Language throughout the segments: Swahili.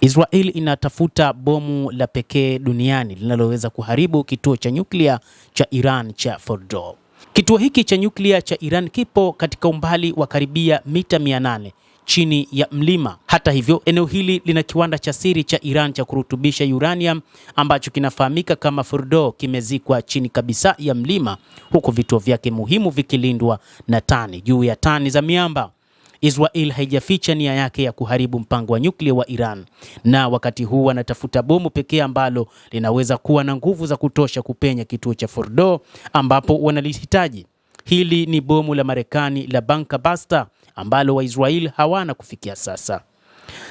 Israel inatafuta bomu la pekee duniani linaloweza kuharibu kituo cha nyuklia cha Iran cha Fordow. Kituo hiki cha nyuklia cha Iran kipo katika umbali wa karibia mita 800 chini ya mlima. Hata hivyo, eneo hili lina kiwanda cha siri cha Iran cha kurutubisha uranium ambacho kinafahamika kama Fordow, kimezikwa chini kabisa ya mlima, huku vituo vyake muhimu vikilindwa na tani juu ya tani za miamba. Israel haijaficha nia yake ya kuharibu mpango wa nyuklia wa Iran, na wakati huu wanatafuta bomu pekee ambalo linaweza kuwa na nguvu za kutosha kupenya kituo cha Fordow ambapo wanalihitaji. Hili ni bomu la Marekani la Bunker Buster ambalo Waisrael hawana kufikia sasa.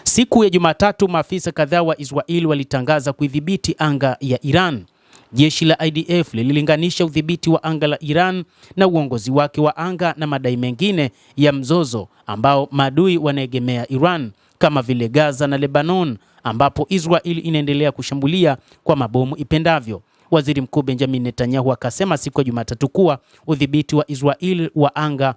Siku ya Jumatatu, maafisa kadhaa wa Israel walitangaza kuidhibiti anga ya Iran. Jeshi la IDF lililinganisha udhibiti wa anga la Iran na uongozi wake wa anga na madai mengine ya mzozo ambao maadui wanaegemea Iran kama vile Gaza na Lebanon, ambapo Israel inaendelea kushambulia kwa mabomu ipendavyo. Waziri Mkuu Benjamin Netanyahu akasema siku ya Jumatatu kuwa udhibiti wa Israel wa anga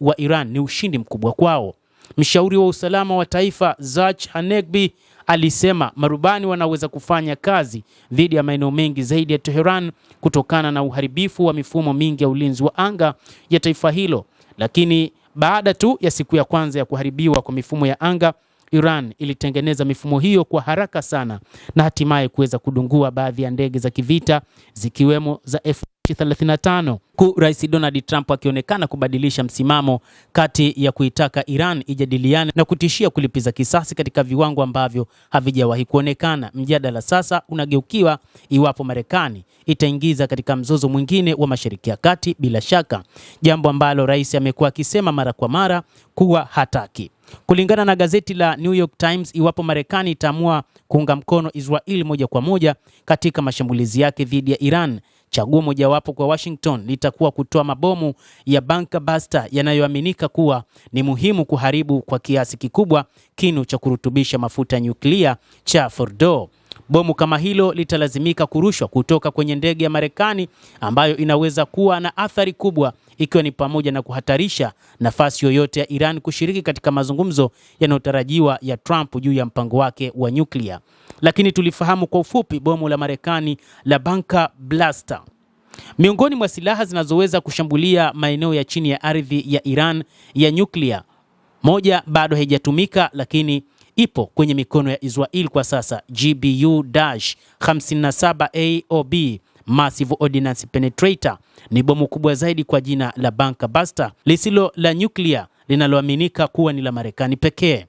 wa Iran ni ushindi mkubwa kwao. Mshauri wa usalama wa taifa Zach Hanegbi alisema marubani wanaweza kufanya kazi dhidi ya maeneo mengi zaidi ya Tehran kutokana na uharibifu wa mifumo mingi ya ulinzi wa anga ya taifa hilo. Lakini baada tu ya siku ya kwanza ya kuharibiwa kwa mifumo ya anga, Iran ilitengeneza mifumo hiyo kwa haraka sana na hatimaye kuweza kudungua baadhi ya ndege za kivita zikiwemo za F-35. Rais Donald Trump akionekana kubadilisha msimamo kati ya kuitaka Iran ijadiliane na kutishia kulipiza kisasi katika viwango ambavyo havijawahi kuonekana. Mjadala sasa unageukiwa iwapo Marekani itaingiza katika mzozo mwingine wa Mashariki ya Kati, bila shaka, jambo ambalo rais amekuwa akisema mara kwa mara kuwa hataki. Kulingana na gazeti la New York Times, iwapo Marekani itaamua kuunga mkono Israel moja kwa moja katika mashambulizi yake dhidi ya Iran, chaguo mojawapo kwa Washington litakuwa kutoa mabomu ya Bunker Buster yanayoaminika kuwa ni muhimu kuharibu kwa kiasi kikubwa kinu cha kurutubisha mafuta ya nyuklia cha Fordow. Bomu kama hilo litalazimika kurushwa kutoka kwenye ndege ya Marekani ambayo inaweza kuwa na athari kubwa, ikiwa ni pamoja na kuhatarisha nafasi yoyote ya Iran kushiriki katika mazungumzo yanayotarajiwa ya Trump juu ya mpango wake wa nyuklia. Lakini tulifahamu kwa ufupi bomu la Marekani la Bunker Buster. Miongoni mwa silaha zinazoweza kushambulia maeneo ya chini ya ardhi ya Iran ya nyuklia, moja bado haijatumika lakini ipo kwenye mikono ya Israel kwa sasa, GBU-57AOB Massive Ordnance Penetrator. Ni bomu kubwa zaidi kwa jina la Bunker Buster lisilo la nyuklia linaloaminika kuwa ni la Marekani pekee.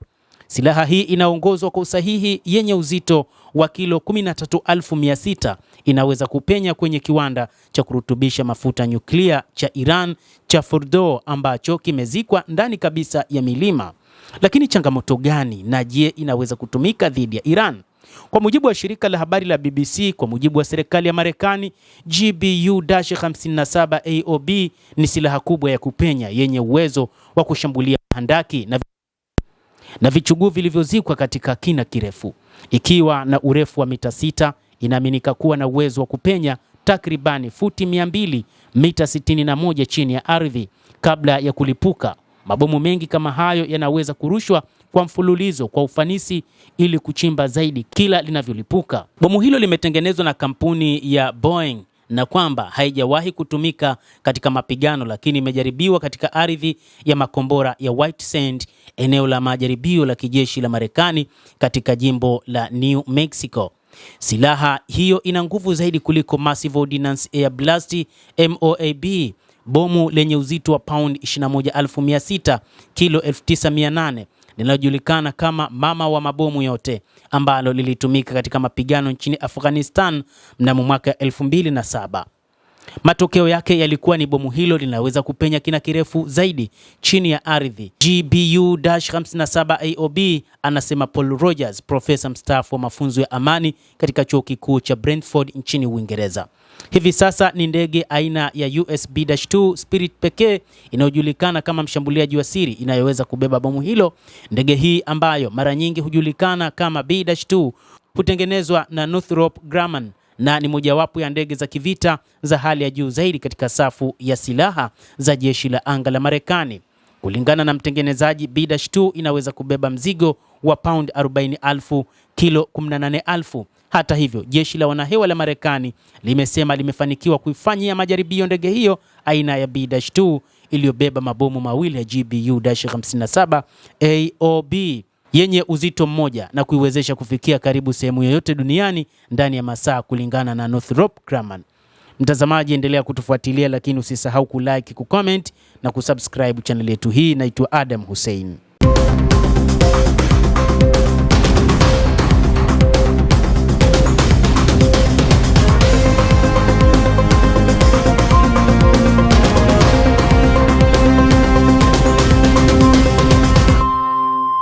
Silaha hii inaongozwa kwa usahihi, yenye uzito wa kilo 13,600, inaweza kupenya kwenye kiwanda cha kurutubisha mafuta nyuklia cha Iran cha Fordow ambacho kimezikwa ndani kabisa ya milima. Lakini changamoto gani, na je, inaweza kutumika dhidi ya Iran? Kwa mujibu wa shirika la habari la BBC, kwa mujibu wa serikali ya Marekani, GBU-57AOB ni silaha kubwa ya kupenya yenye uwezo wa kushambulia handaki na vichuguu vilivyozikwa katika kina kirefu. Ikiwa na urefu wa mita 6, inaaminika kuwa na uwezo wa kupenya takribani futi 200, mita 61 chini ya ardhi kabla ya kulipuka. Mabomu mengi kama hayo yanaweza kurushwa kwa mfululizo kwa ufanisi ili kuchimba zaidi kila linavyolipuka. Bomu hilo limetengenezwa na kampuni ya Boeing na kwamba haijawahi kutumika katika mapigano, lakini imejaribiwa katika ardhi ya makombora ya White Sands, eneo la majaribio la kijeshi la Marekani katika jimbo la New Mexico. Silaha hiyo ina nguvu zaidi kuliko Massive Ordnance Air Blast MOAB, bomu lenye uzito wa pound 21,600, kilo 9,800, linalojulikana kama mama wa mabomu yote, ambalo lilitumika katika mapigano nchini Afghanistan mnamo mwaka 2007. Matokeo yake yalikuwa ni bomu hilo linaweza kupenya kina kirefu zaidi chini ya ardhi. GBU-57AOB, anasema Paul Rogers, profesa mstaafu wa mafunzo ya amani katika chuo kikuu cha Brentford nchini Uingereza. Hivi sasa ni ndege aina ya USB-2 Spirit pekee inayojulikana kama mshambuliaji wa siri inayoweza kubeba bomu hilo. Ndege hii ambayo mara nyingi hujulikana kama B-2 hutengenezwa na Northrop Grumman na ni mojawapo ya ndege za kivita za hali ya juu zaidi katika safu ya silaha za jeshi la anga la Marekani. Kulingana na mtengenezaji, B-2 inaweza kubeba mzigo wa pound 40,000, kilo 18,000. Hata hivyo, jeshi la wanahewa la Marekani limesema limefanikiwa kuifanyia majaribio ndege hiyo aina ya B-2 iliyobeba mabomu mawili ya GBU-57 AOB yenye uzito mmoja na kuiwezesha kufikia karibu sehemu yoyote duniani ndani ya masaa, kulingana na Northrop Grumman. Mtazamaji, endelea kutufuatilia, lakini usisahau kulike, kucomment na kusubscribe channel yetu hii. Naitwa Adam Hussein.